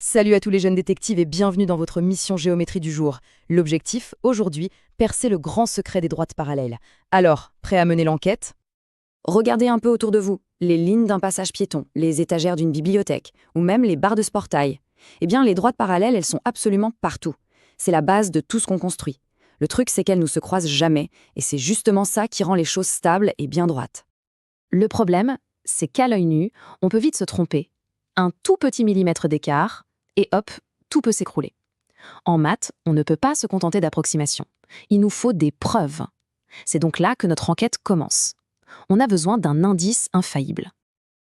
Salut à tous les jeunes détectives et bienvenue dans votre mission géométrie du jour. L'objectif, aujourd'hui, percer le grand secret des droites parallèles. Alors, prêt à mener l'enquête? Regardez un peu autour de vous, les lignes d'un passage piéton, les étagères d'une bibliothèque, ou même les barres de sportail. Eh bien, les droites parallèles, elles sont absolument partout. C'est la base de tout ce qu'on construit. Le truc, c'est qu'elles ne se croisent jamais, et c'est justement ça qui rend les choses stables et bien droites. Le problème, c'est qu'à l'œil nu, on peut vite se tromper. Un tout petit millimètre d'écart, et hop, tout peut s'écrouler. En maths, on ne peut pas se contenter d'approximations. Il nous faut des preuves. C'est donc là que notre enquête commence. On a besoin d'un indice infaillible.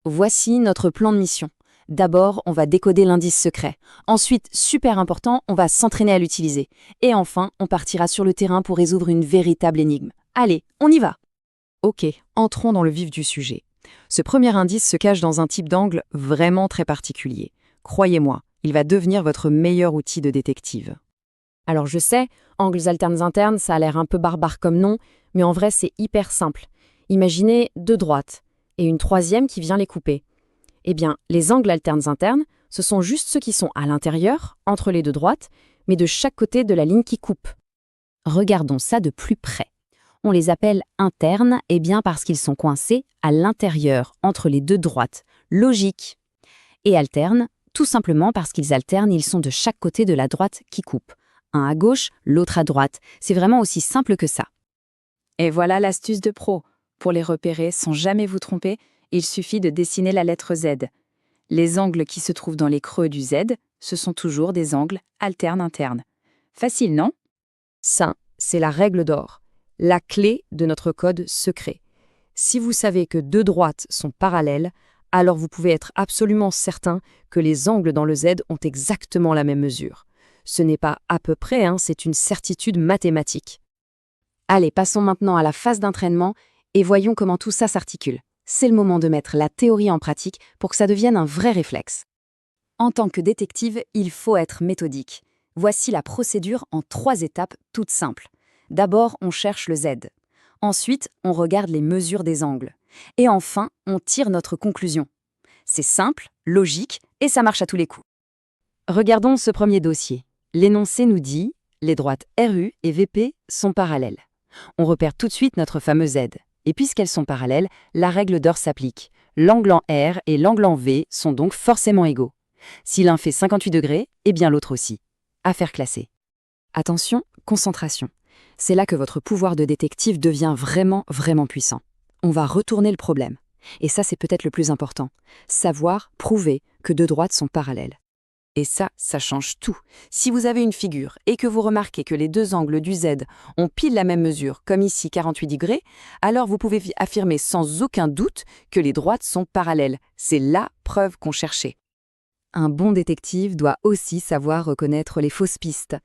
Voici notre plan de mission. D'abord, on va décoder l'indice secret. Ensuite, super important, on va s'entraîner à l'utiliser. Et enfin, on partira sur le terrain pour résoudre une véritable énigme. Allez, on y va! Ok, entrons dans le vif du sujet. Ce premier indice se cache dans un type d'angle vraiment très particulier. Croyez-moi, il va devenir votre meilleur outil de détective. Alors je sais, angles alternes internes, ça a l'air un peu barbare comme nom, mais en vrai c'est hyper simple. Imaginez deux droites, et une troisième qui vient les couper. Eh bien, les angles alternes internes, ce sont juste ceux qui sont à l'intérieur, entre les deux droites, mais de chaque côté de la ligne qui coupe. Regardons ça de plus près. On les appelle internes, eh bien parce qu'ils sont coincés à l'intérieur, entre les deux droites. Logique. Et alternes, tout simplement parce qu'ils alternent, ils sont de chaque côté de la droite qui coupe. Un à gauche, l'autre à droite. C'est vraiment aussi simple que ça. Et voilà l'astuce de pro. Pour les repérer sans jamais vous tromper, il suffit de dessiner la lettre Z. Les angles qui se trouvent dans les creux du Z, ce sont toujours des angles alternes internes. Facile, non? Ça, c'est la règle d'or, la clé de notre code secret. Si vous savez que deux droites sont parallèles, alors vous pouvez être absolument certain que les angles dans le Z ont exactement la même mesure. Ce n'est pas à peu près, c'est une certitude mathématique. Allez, passons maintenant à la phase d'entraînement et voyons comment tout ça s'articule. C'est le moment de mettre la théorie en pratique pour que ça devienne un vrai réflexe. En tant que détective, il faut être méthodique. Voici la procédure en 3 étapes toutes simples. D'abord, on cherche le Z. Ensuite, on regarde les mesures des angles. Et enfin, on tire notre conclusion. C'est simple, logique, et ça marche à tous les coups. Regardons ce premier dossier. L'énoncé nous dit « Les droites RU et VP sont parallèles ». On repère tout de suite notre fameux Z. Et puisqu'elles sont parallèles, la règle d'or s'applique. L'angle en R et l'angle en V sont donc forcément égaux. Si l'un fait 58 degrés, eh bien l'autre aussi. Affaire classée. Attention, concentration. C'est là que votre pouvoir de détective devient vraiment, vraiment puissant. On va retourner le problème. Et ça, c'est peut-être le plus important. Savoir, prouver que deux droites sont parallèles. Et ça change tout. Si vous avez une figure et que vous remarquez que les deux angles du Z ont pile la même mesure, comme ici 48 degrés, alors vous pouvez affirmer sans aucun doute que les droites sont parallèles. C'est la preuve qu'on cherchait. Un bon détective doit aussi savoir reconnaître les fausses pistes.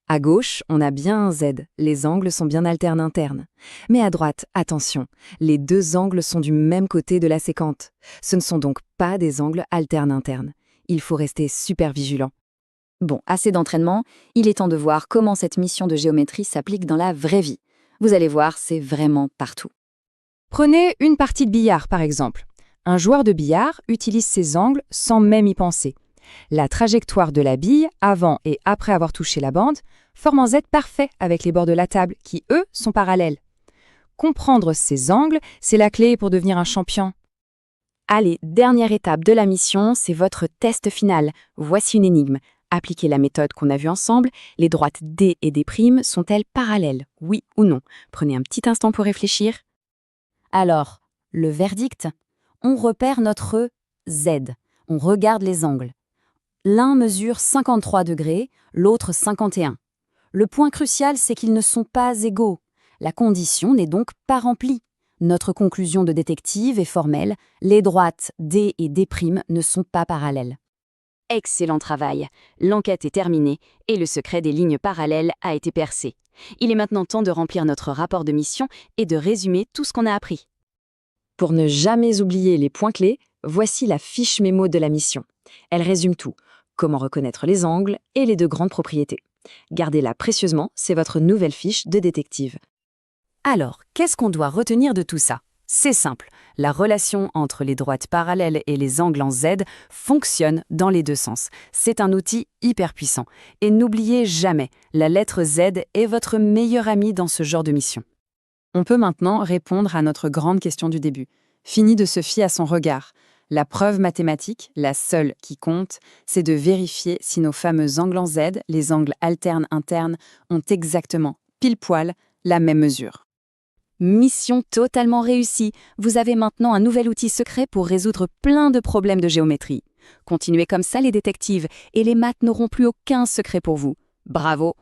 À gauche, on a bien un Z, les angles sont bien alternes internes. Mais à droite, attention, les deux angles sont du même côté de la séquente. Ce ne sont donc pas des angles alternes internes. Il faut rester super vigilant. Bon, assez d'entraînement, il est temps de voir comment cette mission de géométrie s'applique dans la vraie vie. Vous allez voir, c'est vraiment partout. Prenez une partie de billard, par exemple. Un joueur de billard utilise ses angles sans même y penser. La trajectoire de la bille, avant et après avoir touché la bande, forme un Z parfait avec les bords de la table, qui, eux, sont parallèles. Comprendre ces angles, c'est la clé pour devenir un champion. Allez, dernière étape de la mission, c'est votre test final. Voici une énigme. Appliquez la méthode qu'on a vue ensemble. Les droites D et D' sont-elles parallèles, oui ou non? Prenez un petit instant pour réfléchir. Alors, le verdict? On repère notre Z. On regarde les angles. L'un mesure 53 degrés, l'autre 51. Le point crucial, c'est qu'ils ne sont pas égaux. La condition n'est donc pas remplie. Notre conclusion de détective est formelle, les droites D et D' ne sont pas parallèles. Excellent travail. L'enquête est terminée et le secret des lignes parallèles a été percé. Il est maintenant temps de remplir notre rapport de mission et de résumer tout ce qu'on a appris. Pour ne jamais oublier les points clés, voici la fiche mémo de la mission. Elle résume tout. Comment reconnaître les angles et les deux grandes propriétés. Gardez-la précieusement, c'est votre nouvelle fiche de détective. Alors, qu'est-ce qu'on doit retenir de tout ça? C'est simple, la relation entre les droites parallèles et les angles en Z fonctionne dans les deux sens. C'est un outil hyper puissant. Et n'oubliez jamais, la lettre Z est votre meilleur ami dans ce genre de mission. On peut maintenant répondre à notre grande question du début. Fini de se fier à son regard. La preuve mathématique, la seule qui compte, c'est de vérifier si nos fameux angles en Z, les angles alternes internes, ont exactement, pile poil, la même mesure. Mission totalement réussie. Vous avez maintenant un nouvel outil secret pour résoudre plein de problèmes de géométrie. Continuez comme ça les détectives, et les maths n'auront plus aucun secret pour vous. Bravo!